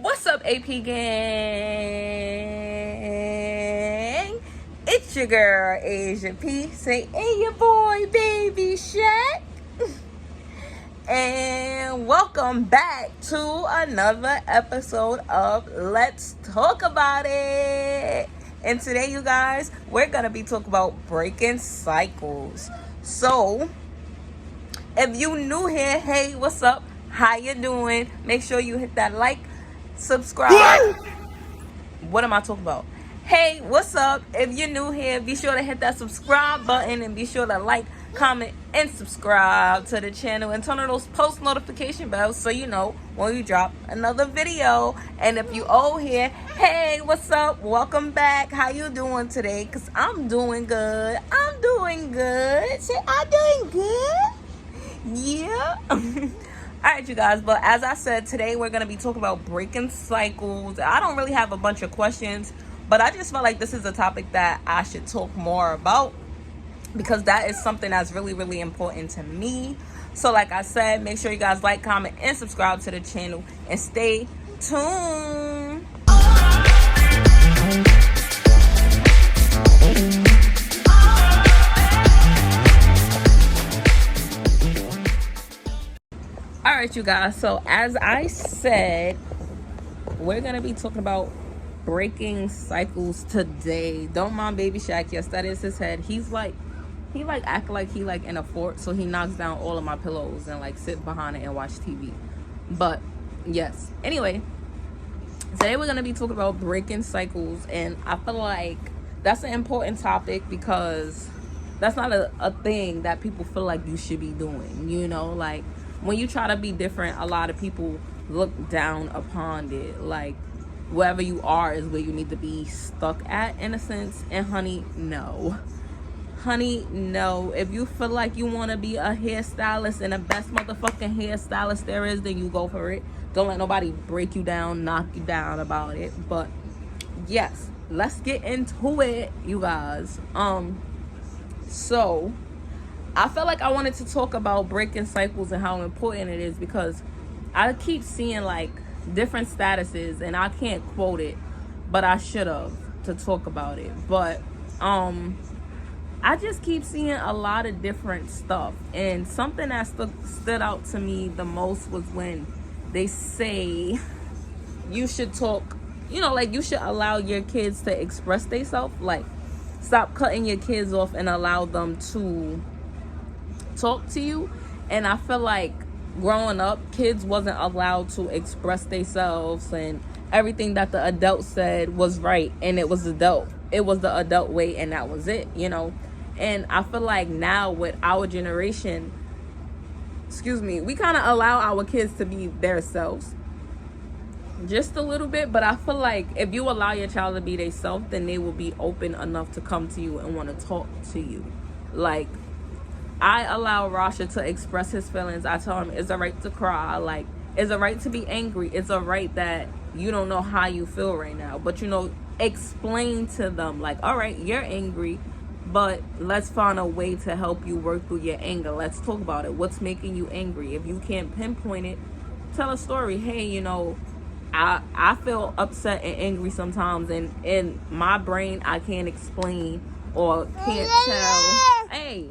What's up, AP gang? It's your girl, Asia P. Say, hey, your boy, Baby Shaq. And welcome back to another episode of Let's Talk About It. And today, you guys, we're going to be talking about breaking cycles. So, if you new here, hey, what's up? How you doing? Make sure you hit that like, subscribe. What am I talking about? Hey, what's up? If you're new here, be sure to hit that subscribe button and be sure to like, comment, and subscribe to the channel and turn on those post notification bells so you know when we drop another video. And if you old here, hey, what's up? Welcome back. How you doing today? Because I'm doing good. I'm doing good. Say, I'm doing good. Yeah. Alright, you guys, but as I said, today we're going to be talking about breaking cycles. I don't really have a bunch of questions, but I just felt like this is a topic that I should talk more about because that is something that's really, really important to me. So like I said, make sure you guys like, comment, and subscribe to the channel and stay tuned. Alright, you guys, so as I said, we're gonna be talking about breaking cycles today. Don't mind Baby Shaq. Yes, that is his head. He act like he like in a fort, so he knocks down all of my pillows and like sit behind it and watch TV. But yes, anyway, today we're gonna be talking about breaking cycles, and I feel like that's an important topic because that's not a thing that people feel like you should be doing, you know. Like when you try to be different, a lot of people look down upon it. Like wherever you are is where you need to be stuck at, in a sense. And honey, no. If you feel like you want to be a hairstylist and the best motherfucking hairstylist there is, then you go for it. Don't let nobody break you down, knock you down about it. But yes, let's get into it, you guys. So I felt like I wanted to talk about breaking cycles and how important it is because I keep seeing like different statuses, and I can't quote it, but I should have to talk about it. But I just keep seeing a lot of different stuff, and something that stood out to me the most was when they say you should talk, you know, like you should allow your kids to express themselves. Like stop cutting your kids off and allow them to talk to you. And I feel like growing up, kids wasn't allowed to express themselves, and everything that the adult said was right, and it was the adult way, and that was it, you know. And I feel like now with our generation, we kind of allow our kids to be their selves just a little bit, but I feel like if you allow your child to be their self, then they will be open enough to come to you and want to talk to you. Like I allow Rasha to express his feelings. I tell him it's a right to cry. Like, it's a right to be angry. It's a right that you don't know how you feel right now. But, you know, explain to them, like, all right, you're angry, but let's find a way to help you work through your anger. Let's talk about it. What's making you angry? If you can't pinpoint it, tell a story. Hey, you know, I feel upset and angry sometimes, and in my brain, I can't explain or can't tell. Hey.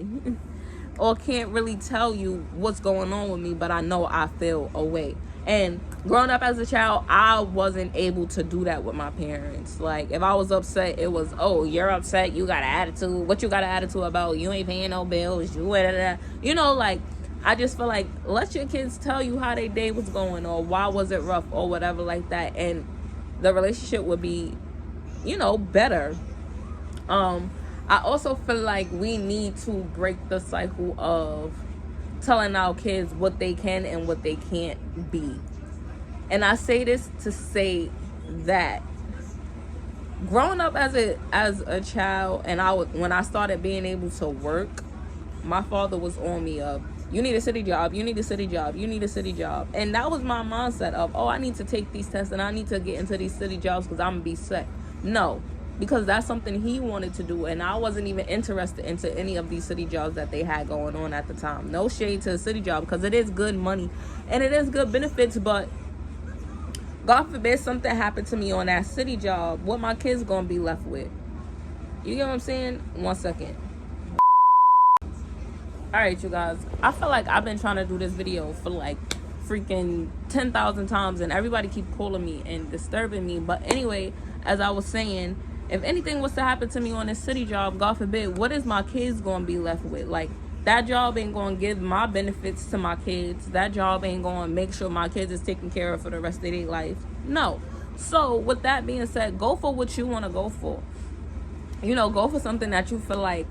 Or can't really tell you what's going on with me, but I know I feel a way. And growing up as a child, I wasn't able to do that with my parents. Like, if I was upset, it was, oh, you're upset, you got an attitude. What you got an attitude about? You ain't paying no bills. You know, like, I just feel like, let your kids tell you how their day was going, or why was it rough, or whatever like that. And the relationship would be, you know, better. I also feel like we need to break the cycle of telling our kids what they can and what they can't be. And I say this to say that growing up as a child, and when I started being able to work, my father was on me of, you need a city job, you need a city job, you need a city job. And that was my mindset of, oh, I need to take these tests and I need to get into these city jobs because I'm going to be set. No. Because that's something he wanted to do, and I wasn't even interested into any of these city jobs that they had going on at the time. No shade to a city job, because it is good money and it is good benefits, but God forbid something happened to me on that city job, what my kids gonna be left with? You get what I'm saying? 1 second. Alright, you guys, I feel like I've been trying to do this video for like freaking 10,000 times, and everybody keep calling me and disturbing me. But anyway, as I was saying, if anything was to happen to me on this city job, God forbid, what is my kids gonna be left with? Like, that job ain't gonna give my benefits to my kids. That job ain't gonna make sure my kids is taken care of for the rest of their life. No. So with that being said, go for what you want to go for. You know, go for something that you feel like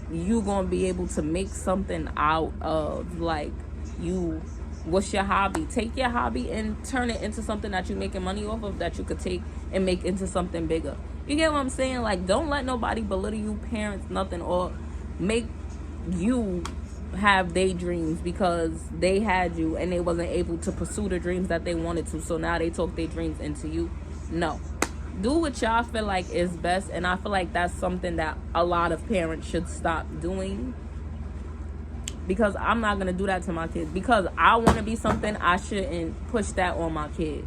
you gonna be able to make something out of. Like, you, what's your hobby? Take your hobby and turn it into something that you're making money off of, that you could take and make into something bigger. You get what I'm saying? Like, don't let nobody belittle you, parents, nothing, or make you have daydreams because they had you and they wasn't able to pursue the dreams that they wanted to, so now they talk their dreams into you. No. Do what y'all feel like is best, and I feel like that's something that a lot of parents should stop doing, because I'm not gonna do that to my kids. Because I want to be something, I shouldn't push that on my kid.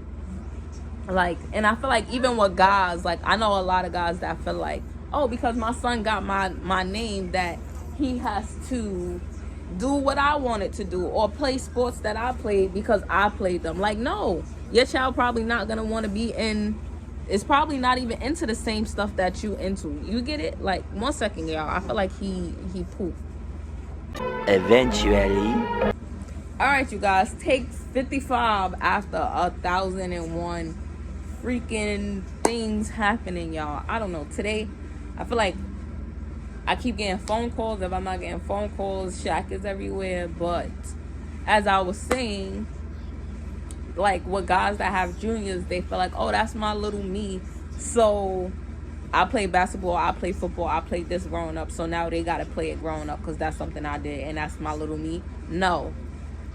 Like, and I feel like even with guys, like, I know a lot of guys that feel like, oh, because my son got my name, that he has to do what I wanted to do or play sports that I played because I played them. Like, no, your child probably not gonna want to be in, it's probably not even into the same stuff that you into. You get it? Like, 1 second, y'all, I feel like he pooped. Eventually. All right, you guys, take 55 after 1,001 freaking things happening, y'all. I don't know, today I feel like I keep getting phone calls. If I'm not getting phone calls, Shaq is everywhere. But as I was saying, like, with guys that have juniors, they feel like, oh, that's my little me. So I play basketball, I play football, I played this growing up, so now they gotta play it growing up because that's something I did and that's my little me. No.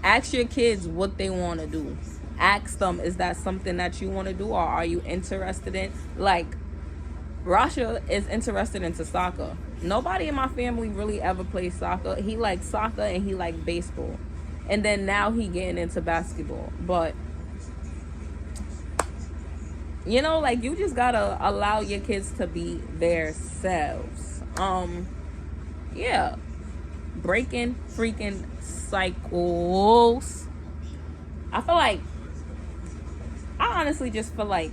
Ask your kids what they want to do. Ask them, is that something that you want to do, or are you interested in? Like, Rasha is interested into soccer. Nobody in my family really ever plays soccer. He likes soccer and he likes baseball. And then now he getting into basketball. But, you know, like, you just gotta allow your kids to be their selves. Yeah. Breaking freaking cycles. I feel like, I honestly just feel like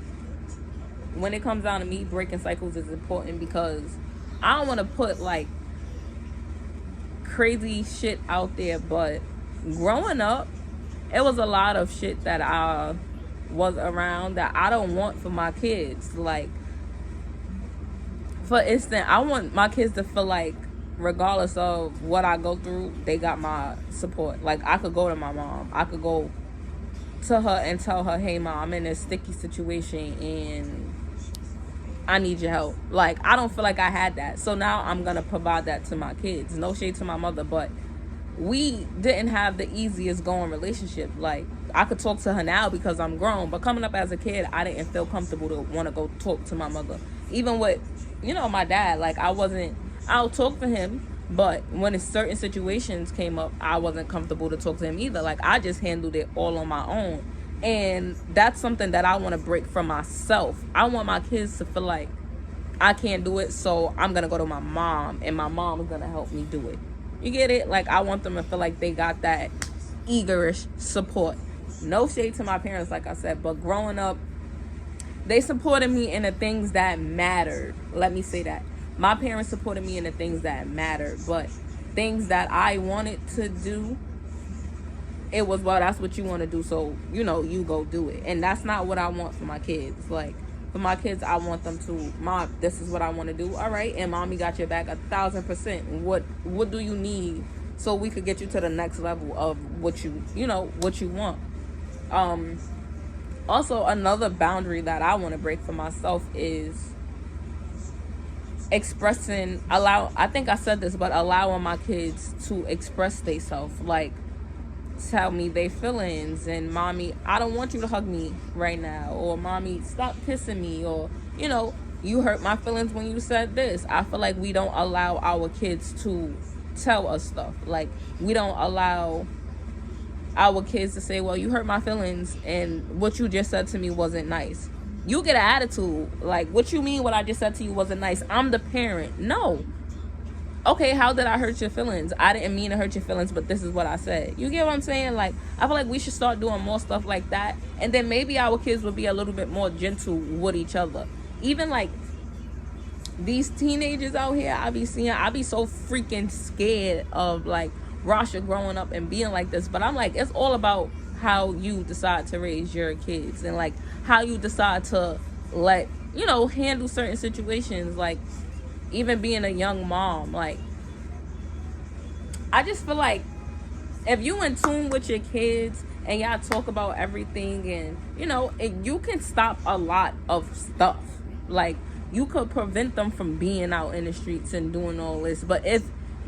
when it comes down to me, breaking cycles is important, because I don't want to put like crazy shit out there, but growing up, it was a lot of shit that I was around that I don't want for my kids. Like, for instance, I want my kids to feel like, regardless of what I go through, they got my support. Like, I could go to my mom, I could go to her and tell her, hey mom, I'm in a sticky situation and I need your help. Like, I don't feel like I had that, so now I'm gonna provide that to my kids. No shade to my mother, but we didn't have the easiest going relationship. Like, I could talk to her now because I'm grown, but coming up as a kid, I didn't feel comfortable to want to go talk to my mother. Even with, you know, my dad, like, I'll talk to him, but when certain situations came up, I wasn't comfortable to talk to him either. Like, I just handled it all on my own. And that's something that I want to break for myself. I want my kids to feel like I can't do it, so I'm going to go to my mom, and my mom is going to help me do it. You get it? Like, I want them to feel like they got that eagerish support. No shade to my parents, like I said, but growing up, they supported me in the things that mattered. Let me say that. My parents supported me in the things that mattered, but things that I wanted to do, it was, well, that's what you want to do, so, you know, you go do it. And that's not what I want for my kids. Like, for my kids, I want them to, mom, this is what I want to do. All right, and mommy got your back 1,000%. What do you need so we could get you to the next level of what you want? Also, another boundary that I want to break for myself is I think I said this, but allowing my kids to express themselves. Like, tell me their feelings, and mommy, I don't want you to hug me right now, or mommy, stop kissing me, or, you know, you hurt my feelings when you said this. I feel like we don't allow our kids to tell us stuff. Like, we don't allow our kids to say, well, you hurt my feelings and what you just said to me wasn't nice. You get an attitude. Like, what you mean what I just said to you wasn't nice? I'm the parent. No. Okay, how did I hurt your feelings? I didn't mean to hurt your feelings, but this is what I said. You get what I'm saying? Like, I feel like we should start doing more stuff like that. And then maybe our kids will be a little bit more gentle with each other. Even like these teenagers out here, I be so freaking scared of like Rasha growing up and being like this. But I'm like, it's all about how you decide to raise your kids and like how you decide to let, handle certain situations. Like, even being a young mom, like, I just feel like if you in tune with your kids and y'all talk about everything, and you can stop a lot of stuff. Like, you could prevent them from being out in the streets and doing all this. But if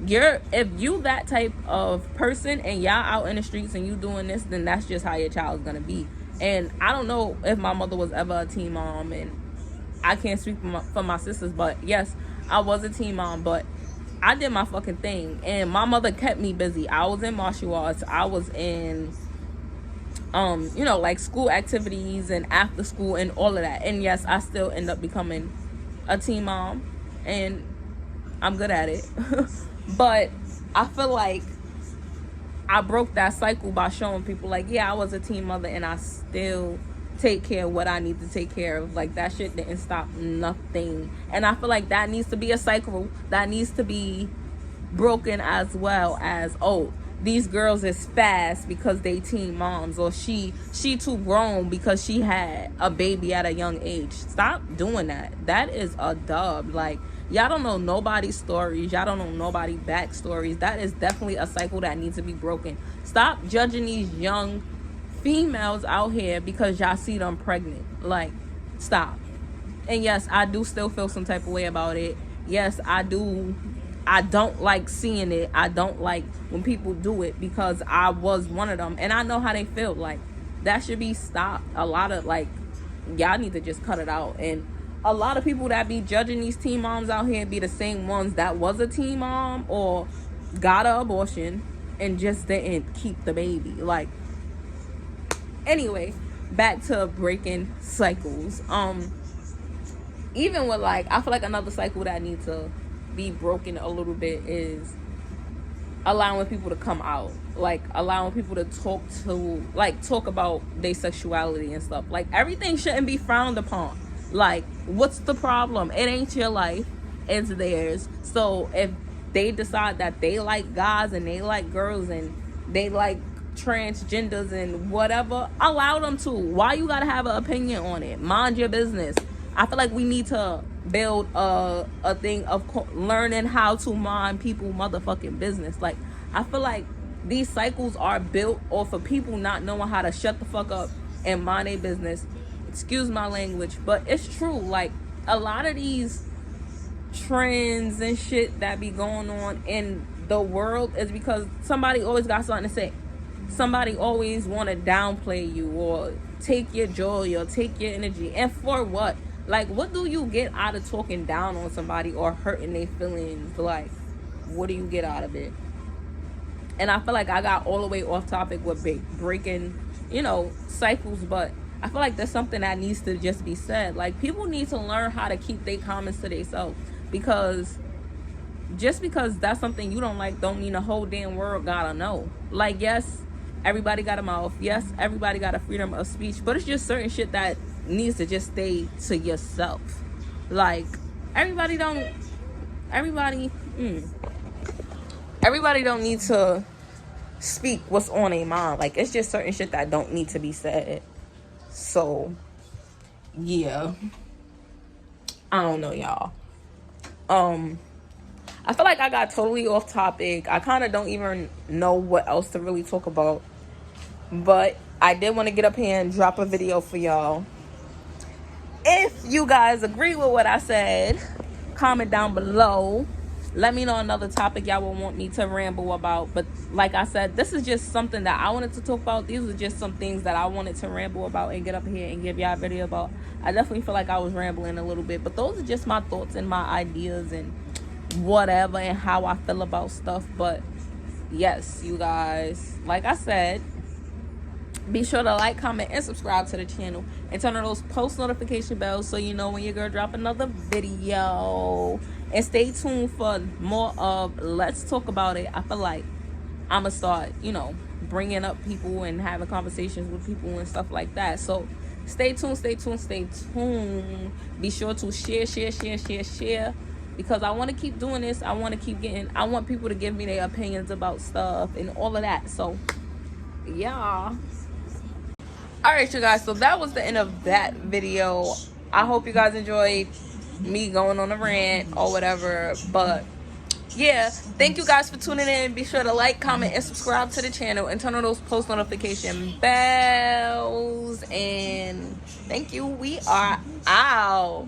you that type of person and y'all out in the streets and you doing this, then that's just how your child's gonna be. And I don't know if my mother was ever a teen mom, and I can't speak for my sisters, but yes, I was a teen mom, but I did my fucking thing, and my mother kept me busy. I was in martial arts. I was in, like school activities and after school and all of that. And yes, I still end up becoming a teen mom, and I'm good at it. But I feel like I broke that cycle by showing people, like, yeah, I was a teen mother, and I still take care of what I need to take care of. Like, that shit didn't stop nothing. And I feel like that needs to be a cycle that needs to be broken, as well as, oh, these girls is fast because they teen moms, or she too grown because she had a baby at a young age. Stop doing that. That is a dub. Like, y'all don't know nobody's stories. Y'all don't know nobody's backstories. That is definitely a cycle that needs to be broken. Stop judging these young females out here because y'all see them pregnant. Like, stop. And yes, I do still feel some type of way about it. Yes, I don't like seeing it. I don't like when people do it, because I was one of them and I know how they feel. Like, that should be stopped. A lot of, like, y'all need to just cut it out. And a lot of people that be judging these teen moms out here be the same ones that was a teen mom or got an abortion and just didn't keep the baby. Like, anyway, back to breaking cycles. Even with, like, I feel like another cycle that needs to be broken a little bit is allowing people to come out. Like, allowing people to talk about their sexuality and stuff. Like, everything shouldn't be frowned upon. Like, what's the problem? It ain't your life, it's theirs. So if they decide that they like guys and they like girls and they like transgenders and whatever, allow them to. Why you gotta have an opinion on it? Mind your business. I feel like we need to build a thing of learning how to mind people motherfucking business. Like, I feel like these cycles are built off of people not knowing how to shut the fuck up and mind their business. Excuse my language, but it's true. Like, a lot of these trends and shit that be going on in the world is because somebody always got something to say. Somebody always want to downplay you or take your joy or take your energy. And for what? Like, what do you get out of talking down on somebody or hurting their feelings? Like, what do you get out of it? And I feel like I got all the way off topic with breaking, cycles, but I feel like there's something that needs to just be said. Like, people need to learn how to keep their comments to themselves, because just because that's something you don't like don't mean the whole damn world gotta know. Like, yes, everybody got a mouth. Yes, everybody got a freedom of speech, but it's just certain shit that needs to just stay to yourself. Like, everybody don't need to speak what's on their mind. Like, it's just certain shit that don't need to be said. So, yeah. I don't know, y'all. I feel like I got totally off topic. I kind of don't even know what else to really talk about. But I did want to get up here and drop a video for y'all. If you guys agree with what I said, comment down below. Let me know another topic y'all would want me to ramble about. But like I said, this is just something that I wanted to talk about. These are just some things that I wanted to ramble about and get up here and give y'all a video about. I definitely feel like I was rambling a little bit, but those are just my thoughts and my ideas and whatever and how I feel about stuff. But yes, you guys, like I said, Be sure to like, comment, and subscribe to the channel. And turn on those post notification bells so you know when your girl drop another video. And stay tuned for more of Let's Talk About It. I feel like I'm going to start, bringing up people and having conversations with people and stuff like that. So stay tuned, stay tuned, stay tuned. Be sure to share. Because I want to keep doing this. I want people to give me their opinions about stuff and all of that. So, yeah. Alright, you guys, so that was the end of that video. I hope you guys enjoyed me going on a rant or whatever. But yeah, thank you guys for tuning in. Be sure to like, comment, and subscribe to the channel, and turn on those post notification bells. And thank you. We are out.